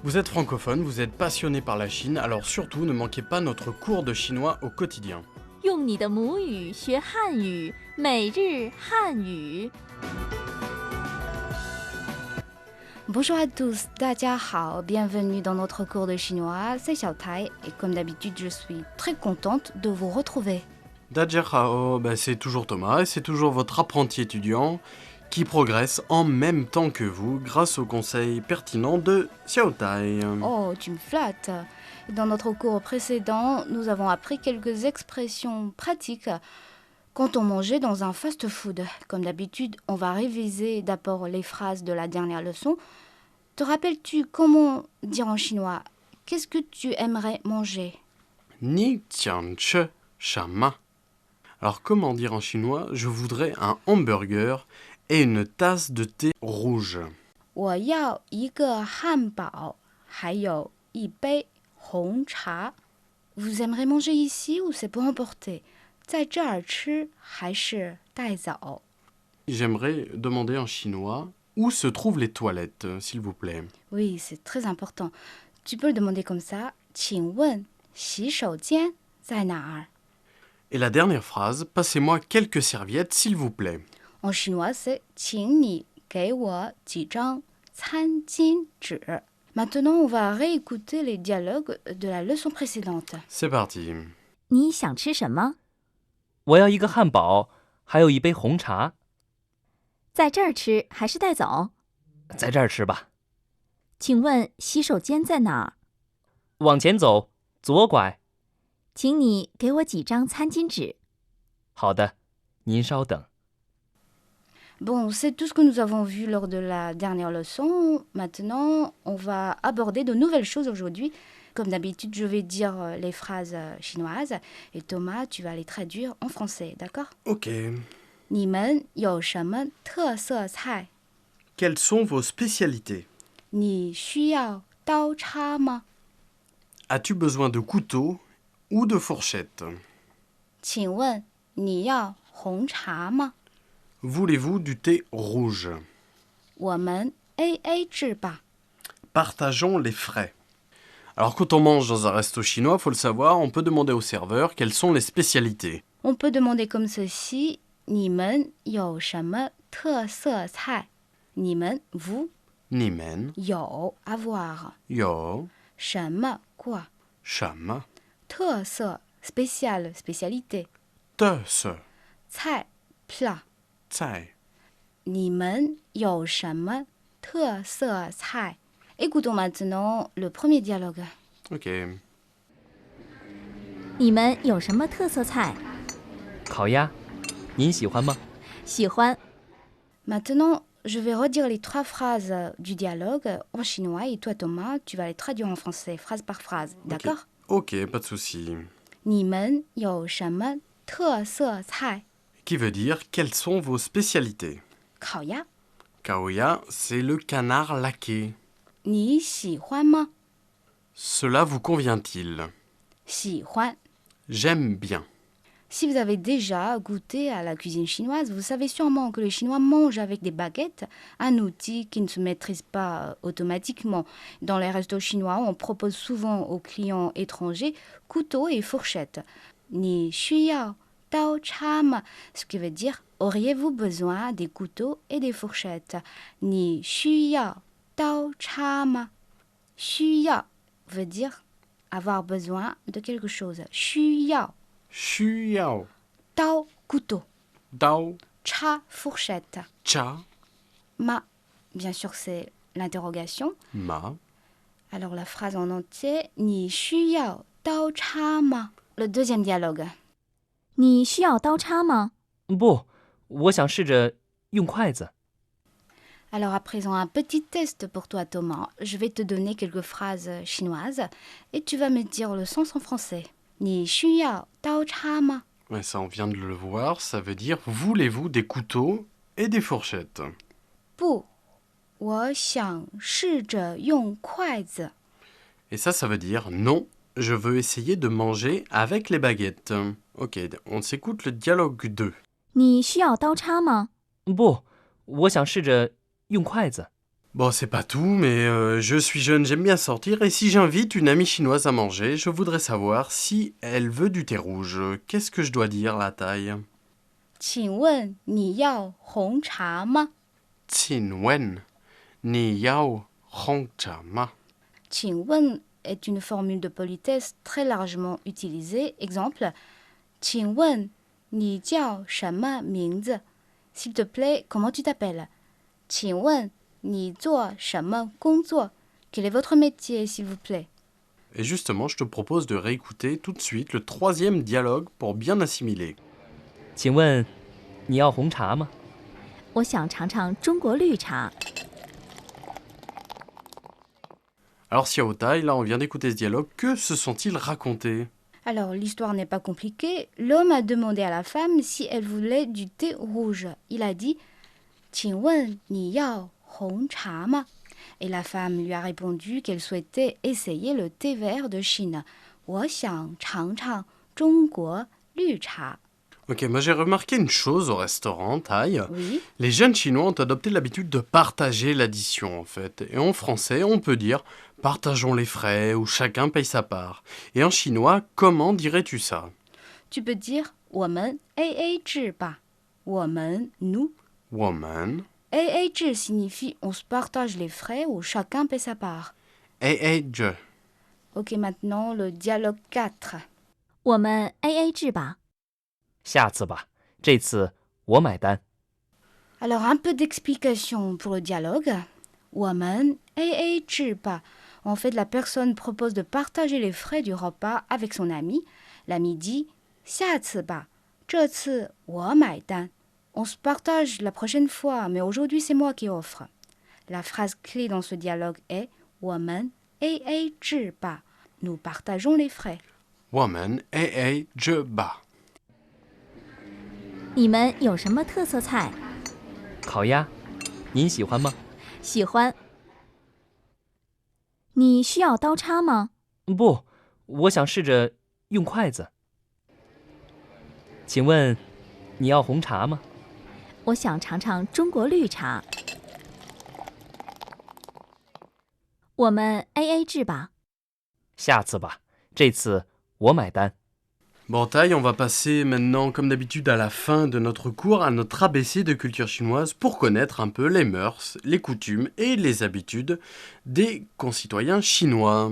Vous êtes francophone, vous êtes passionné par la Chine, alors surtout ne manquez pas notre cours de chinois au quotidien. 用你的母语学汉语，每日汉语。Bonjour à tous, 大家好, bienvenue dans notre cours de chinois, c'est Xiao Tai et comme d'habitude je suis très contente de vous retrouver. Dajiahao, c'est toujours Thomas et c'est toujours votre apprenti étudiant qui progresse en même temps que vous grâce aux conseils pertinents de Xiao Tai. Oh, tu me flattes. Dans notre cours précédent, nous avons appris quelques expressions pratiques quand on mangeait dans un fast-food. Comme d'habitude, on va réviser d'abord les phrases de la dernière leçon. Te rappelles-tu comment dire en chinois « Qu'est-ce que tu aimerais manger » Ni tian che shama. Alors comment dire en chinois « Je voudrais un hamburger et une tasse de thé rouge ». 我要一个汉堡，还有一杯红茶。Vous aimerez manger ici ou c'est pour emporter 在这儿吃还是带走 J'aimerais demander en chinois où se trouvent les toilettes, s'il vous plaît. Oui, c'est très important. Tu peux le demander comme ça. 请问洗手间在哪儿 Et la dernière phrase, passez-moi quelques serviettes, s'il vous plaît. En chinois, c'est 请你给我几张餐巾纸 Maintenant, on va réécouter les dialogues de la leçon précédente. C'est parti. 你想吃什么？我要一个汉堡，还有一杯红茶。在这儿吃还是带走？在这儿吃吧。请问洗手间在哪儿？往前走，左拐。请你给我几张餐巾纸。好的，您稍等。Bon, c'est tout ce que nous avons vu lors de la dernière leçon. Maintenant, on va aborder de nouvelles choses aujourd'hui. Comme d'habitude, je vais dire les phrases chinoises et Thomas, tu vas les traduire en français, d'accord? Ok. 你们有什么特色菜 Quelles sont vos spécialités? 你需要刀叉吗 As-tu besoin de couteau ou de fourchette? 请问你要红茶吗 Voulez-vous du thé rouge? 我们 AA 制吧 Partageons les frais. Alors quand on mange dans un resto chinois, faut le savoir, on peut demander au serveur quelles sont les spécialités. On peut demander comme ceci 你们有什么特色菜你们 vous Nimen, 有 avoir yo, 什么 quoi sham, 特色 spécial spécialité te se, 菜 plat tsai. 你们有什么特色菜 Écoutons maintenant le premier dialogue. Ok. 你们有什么特色菜？烤鸭，您喜欢吗？喜欢。Maintenant, je vais redire les 3 phrases du dialogue en chinois et toi Thomas, tu vas les traduire en français, phrase par phrase, d'accord? Ok, pas de souci. 你们有什么特色菜 Qui veut dire quelles sont vos spécialités? 烤鸭 Kaoya, c'est le canard laqué. 你喜欢吗 Cela vous convient-il? 喜欢 J'aime bien. Si vous avez déjà goûté à la cuisine chinoise, vous savez sûrement que les Chinois mangent avec des baguettes, un outil qui ne se maîtrise pas automatiquement. Dans les restos chinois, on propose souvent aux clients étrangers couteaux et fourchettes. Ni shuyao dao cha ma, ce qui veut dire auriez-vous besoin des couteaux et des fourchettes. Ni shuyao dao cha ma. Shuyao veut dire avoir besoin de quelque chose. Shuyao. Shuyao, Dao, couteau. dao, Cha, fourchette. cha, Ma, bien sûr, c'est l'interrogation. ma. Alors la phrase en entier, Ni shuyao dao cha ma. Le deuxième dialogue. 你需要刀叉吗？不，我想试着用筷子。 Alors à présent, un petit test pour toi, Thomas. Je vais te donner quelques phrases chinoises et tu vas me dire le sens en français. Ni shuyao dao cha ma. Ouais, ça, on vient de le voir, ça veut dire voulez-vous des couteaux et des fourchettes? 不，我想试着用筷子。 Et ça veut dire non, je veux essayer de manger avec les baguettes. Ok, on s'écoute le dialogue 2. 你需要刀叉吗？不，我想试着用筷子。Bon, c'est pas tout, mais je suis jeune, j'aime bien sortir, et si j'invite une amie chinoise à manger, je voudrais savoir si elle veut du thé rouge. Qu'est-ce que je dois dire, la taille? 请问你要红茶吗？ Xin wen, ni yao hong cha ma. 请问 est une formule de politesse très largement utilisée. Exemple, 请问你叫什么名字？ S'il te plaît, comment tu t'appelles? 请问你做什么工作？ Quel est votre métier, s'il vous plaît? Et justement, je te propose de réécouter tout de suite le troisième dialogue pour bien assimiler. 请问你要红茶吗？我想尝尝中国绿茶。 Alors Xiao Tai, là on vient d'écouter ce dialogue, que se sont-ils racontés? Alors, l'histoire n'est pas compliquée. L'homme a demandé à la femme si elle voulait du thé rouge. Il a dit « 请问你要红茶吗？ » Et la femme lui a répondu qu'elle souhaitait essayer le thé vert de Chine. « 我想尝尝中国绿茶。 » Ok, moi j'ai remarqué une chose au restaurant, Tai. Oui, Les jeunes Chinois ont adopté l'habitude de partager l'addition en fait. Et en français, on peut dire partageons les frais ou chacun paye sa part. Et en chinois, comment dirais-tu ça? tu peux dire « 我们 AA 制吧。 » 我们 nous. Woman, AA 制 signifie on se partage les frais ou chacun paie sa part. je. Ok, maintenant le dialogue 4. 我们 AA 制吧。下次吧，这次我买单。 Alors, un peu d'explication pour le dialogue. 我们 AA 制吧. En fait, la personne propose de partager les frais du repas avec son ami. L'ami dit 下次吧，这次我买单. On se partage la prochaine fois, mais aujourd'hui c'est moi qui offre. La phrase clé dans ce dialogue est 我们 AA 制吧. Nous partageons les frais. Woman, je ba. 你们有什么特色菜？烤鸭，您喜欢吗？喜欢。你需要刀叉吗？不，我想试着用筷子。请问你要红茶吗？我想尝尝中国绿茶。我们 AA 制吧。下次吧，这次我买单。 Bon, Tai, on va passer maintenant, comme d'habitude, à la fin de notre cours, à notre ABC de culture chinoise pour connaître un peu les mœurs, les coutumes et les habitudes des concitoyens chinois.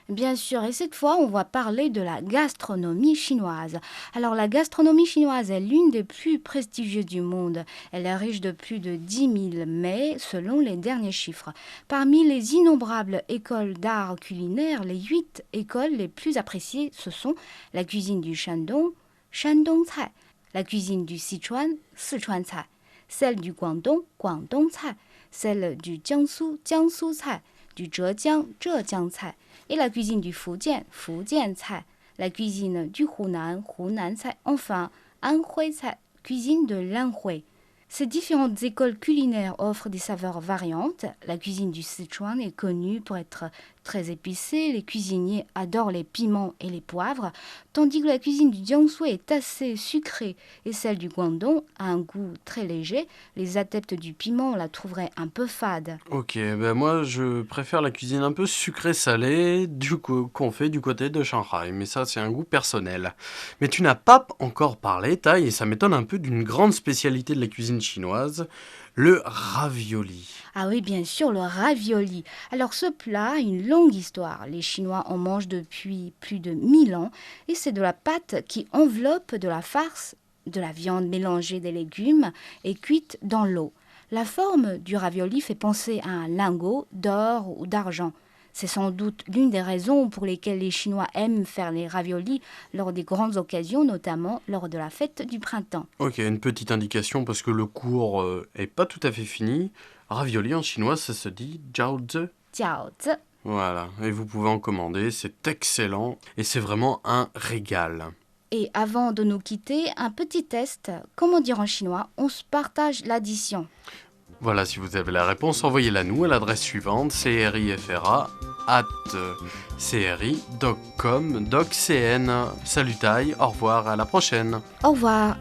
Bien sûr, et cette fois, on va parler de la gastronomie chinoise. Alors, la gastronomie chinoise est l'une des plus prestigieuses du monde. Elle est riche de plus de 10 000 mets, selon les derniers chiffres. Parmi les innombrables écoles d'art culinaire, les 8 écoles les plus appréciées, ce sont la cuisine du Shandong, Shandong Cai, la cuisine du Sichuan, Sichuan Cai, celle du Guangdong, Guangdong Cai, celle du Jiangsu, Jiangsu Cai, du Zhejiang, Zhejiang Cai, et la cuisine du Fujian, Fujian Cai, la cuisine du Hunan, Hunan Cai, enfin, Anhui Cai, cuisine de l'Anhui. Ces différentes écoles culinaires offrent des saveurs variantes. La cuisine du Sichuan est connue pour être très épicée. Les cuisiniers adorent les piments et les poivres, tandis que la cuisine du Jiangsu est assez sucrée et celle du Guangdong a un goût très léger. Les adeptes du piment la trouveraient un peu fade. Ok, ben moi je préfère la cuisine un peu sucrée-salée qu'on fait du côté de Shanghai, mais ça c'est un goût personnel. Mais tu n'as pas encore parlé, Tai, et ça m'étonne un peu d'une grande spécialité de la cuisine chinoise, le ravioli. Ah oui, bien sûr, le ravioli. Alors ce plat a une longue histoire. Les Chinois en mangent depuis plus de 1000 ans et c'est de la pâte qui enveloppe de la farce, de la viande mélangée des légumes et cuite dans l'eau. La forme du ravioli fait penser à un lingot d'or ou d'argent. C'est sans doute l'une des raisons pour lesquelles les Chinois aiment faire les raviolis lors des grandes occasions, notamment lors de la fête du printemps. Ok, une petite indication parce que le cours est pas tout à fait fini. Ravioli en chinois, ça se dit jiaozi. Jiaozi. Voilà, et vous pouvez en commander, c'est excellent et c'est vraiment un régal. Et avant de nous quitter, un petit test. Comment dire en chinois? On se partage l'addition. Voilà, si vous avez la réponse, envoyez-la nous à l'adresse suivante, crifra@cri.com.cn. Salut Tai, au revoir, à la prochaine. Au revoir.